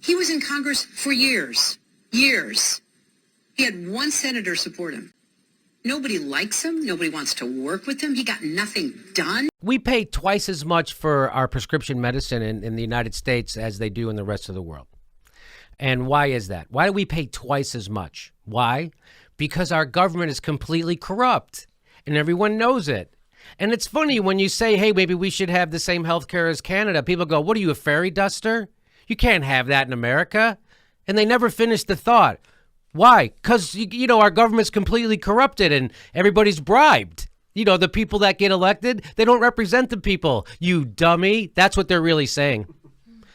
He was in Congress for years. Years. He had one senator support him. Nobody likes him. Nobody wants to work with him. He got nothing done. We pay twice as much for our prescription medicine in the United States as they do in the rest of the world. And why is that? Why do we pay twice as much? Why? Because our government is completely corrupt, and everyone knows it. And it's funny when you say, hey, maybe we should have the same health care as Canada. People go, what are you, a fairy duster? You can't have that in America. And they never finish the thought. Why? Because, you know, our government's completely corrupted and everybody's bribed. You know, the people that get elected, they don't represent the people. You dummy. That's what they're really saying.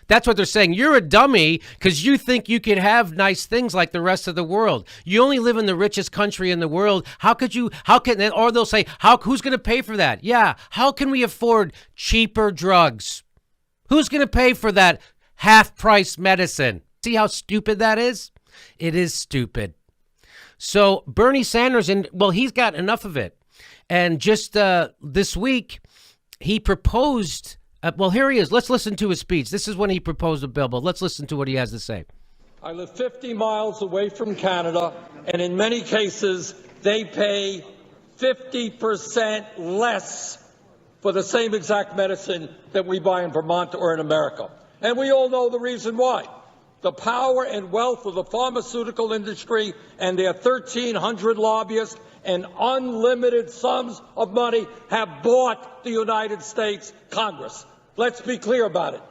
That's what they're saying. You're a dummy because you think you can have nice things like the rest of the world. You only live in the richest country in the world. Or they'll say, who's going to pay for that? Yeah. How can we afford cheaper drugs? Who's going to pay for that half-price medicine? See how stupid that is? It is stupid. So Bernie Sanders, he's got enough of it. And just this week, he proposed... here he is. Let's listen to his speech. This is when he proposed a bill, but let's listen to what he has to say. I live 50 miles away from Canada, and in many cases, they pay 50% less for the same exact medicine that we buy in Vermont or in America. And we all know the reason why. The power and wealth of the pharmaceutical industry and their 1,300 lobbyists and unlimited sums of money have bought the United States Congress. Let's be clear about it.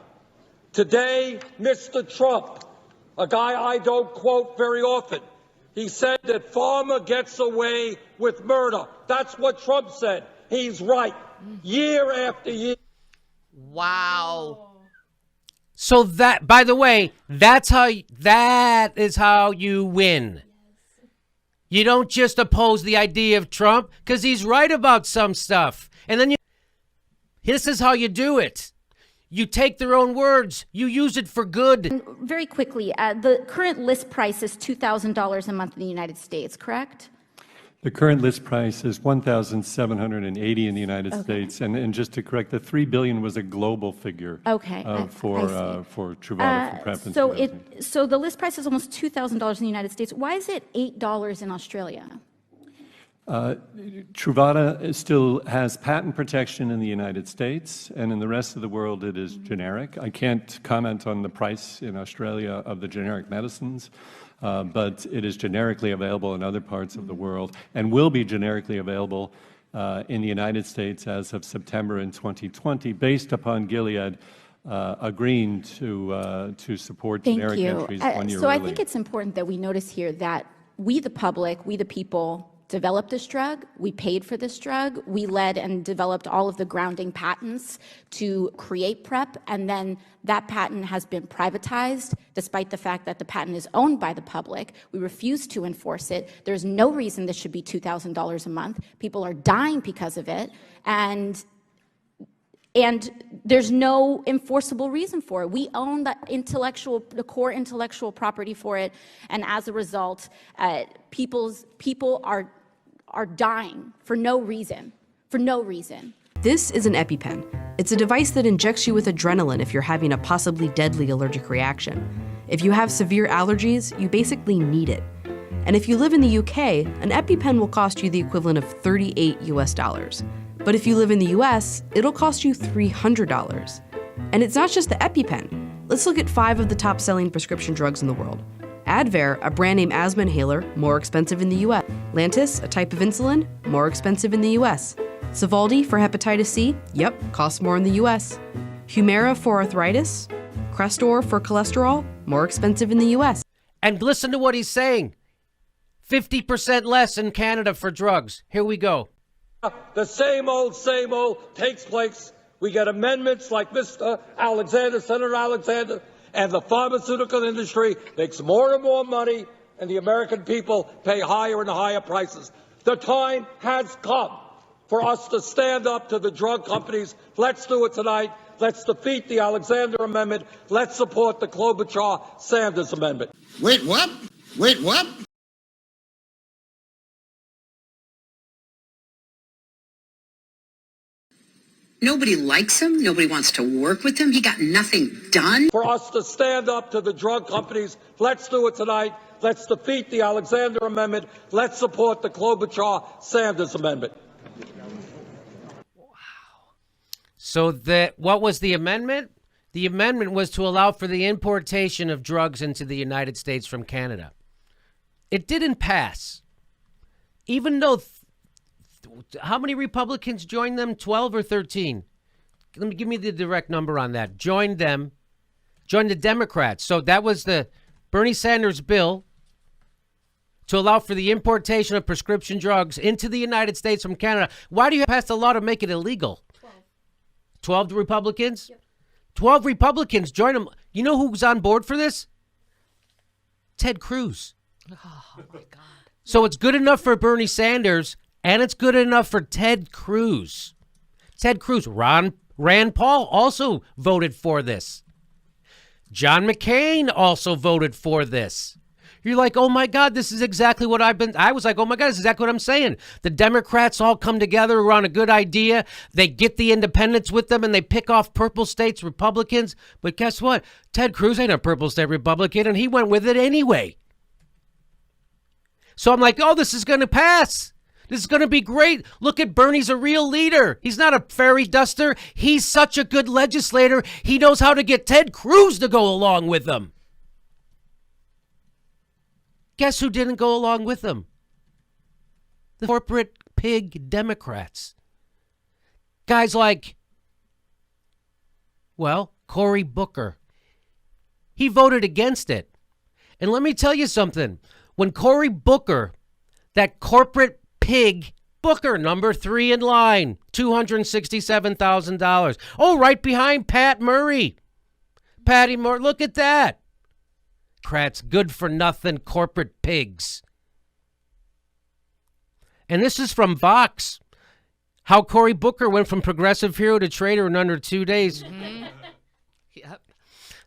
Today, Mr. Trump, a guy I don't quote very often, he said that pharma gets away with murder. That's what Trump said. He's right. Year after year. Wow. So that, by the way, that is how you win. You don't just oppose the idea of Trump because he's right about some stuff. And then this is how you do it. You take their own words. You use it for good. And very quickly, the current list price is $2,000 a month in the United States, correct? The current list price is $1,780 in the United States, and just to correct, the $3 billion was a global figure. Okay, for Truvada for PrEP. So the list price is almost $2,000 in the United States. Why is it $8 in Australia? Truvada still has patent protection in the United States, and in the rest of the world it is generic. I can't comment on the price in Australia of the generic medicines, but it is generically available in other parts of the world and will be generically available in the United States as of September in 2020, based upon Gilead agreeing to support generic entries 1 year So early. I think it's important that we notice here that we, the public, we, the people, developed this drug, we paid for this drug, we led and developed all of the grounding patents to create PrEP, and then that patent has been privatized despite the fact that the patent is owned by the public. We refuse to enforce it. There's no reason this should be $2,000 a month. People are dying because of it, and there's no enforceable reason for it. We own the core intellectual property for it, and as a result, people are dying for no reason. For no reason. This is an EpiPen. It's a device that injects you with adrenaline if you're having a possibly deadly allergic reaction. If you have severe allergies, you basically need it. And if you live in the UK, an EpiPen will cost you the equivalent of $38 US. But if you live in the US, it'll cost you $300. And it's not just the EpiPen. Let's look at 5 of the top-selling prescription drugs in the world. Advair, a brand name asthma inhaler, more expensive in the US. Lantus, a type of insulin, more expensive in the US. Sovaldi for hepatitis C, yep, costs more in the US. Humira for arthritis. Crestor for cholesterol, more expensive in the US. And listen to what he's saying. 50% less in Canada for drugs. Here we go. The same old takes place. We get amendments like Mr. Alexander, Senator Alexander, and the pharmaceutical industry makes more and more money, and the American people pay higher and higher prices. The time has come for us to stand up to the drug companies. Let's do it tonight. Let's defeat the Alexander Amendment. Let's support the Klobuchar-Sanders Amendment. Wait, what? Wait, what? Nobody likes him. Nobody wants to work with him. He got nothing done. For us to stand up to the drug companies, let's do it tonight. Let's defeat the Alexander Amendment. Let's support the Klobuchar-Sanders Amendment. So what was the amendment? The amendment was to allow for the importation of drugs into the United States from Canada. It didn't pass. Even though, how many Republicans joined them? 12 or 13? Give me the direct number on that. Joined them, joined the Democrats. So that was the Bernie Sanders bill to allow for the importation of prescription drugs into the United States from Canada. Why do you pass a law to make it illegal? 12 Republicans? Yep. 12 Republicans join them. You know who's on board for this? Ted Cruz. Oh, my God. So it's good enough for Bernie Sanders, and it's good enough for Ted Cruz. Ted Cruz. Rand Paul also voted for this. John McCain also voted for this. You're like, oh, my God, this is exactly what I was like, oh, my God, this is exactly what I'm saying. The Democrats all come together around a good idea. They get the independents with them, and they pick off purple states Republicans. But guess what? Ted Cruz ain't a purple state Republican, and he went with it anyway. So I'm like, oh, this is going to pass. This is going to be great. Look at Bernie's a real leader. He's not a fairy duster. He's such a good legislator. He knows how to get Ted Cruz to go along with him. Guess who didn't go along with them? The corporate pig Democrats. Guys like, well, Cory Booker. He voted against it. And let me tell you something. When Cory Booker, that corporate pig Booker, number 3 in line, $267,000. Oh, right behind Pat Murray. Patty Murray, look at that. Democrats, good for nothing corporate pigs. And this is from Vox. How Cory Booker went from progressive hero to traitor in under 2 days. Mm-hmm. Yep.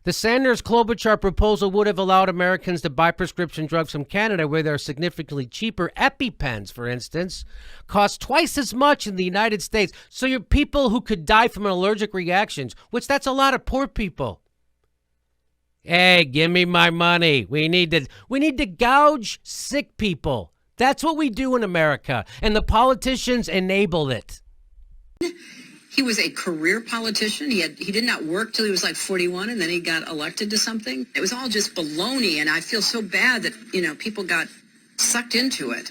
The Sanders-Klobuchar proposal would have allowed Americans to buy prescription drugs from Canada where they're significantly cheaper. EpiPens, for instance, cost twice as much in the United States. So you're people who could die from allergic reactions, which that's a lot of poor people. Hey, give me my money. We need to gouge sick people. That's what we do in America, and the politicians enable it. He was a career politician. He did not work till he was like 41, and then he got elected to something. It was all just baloney, and I feel so bad that, people got sucked into it.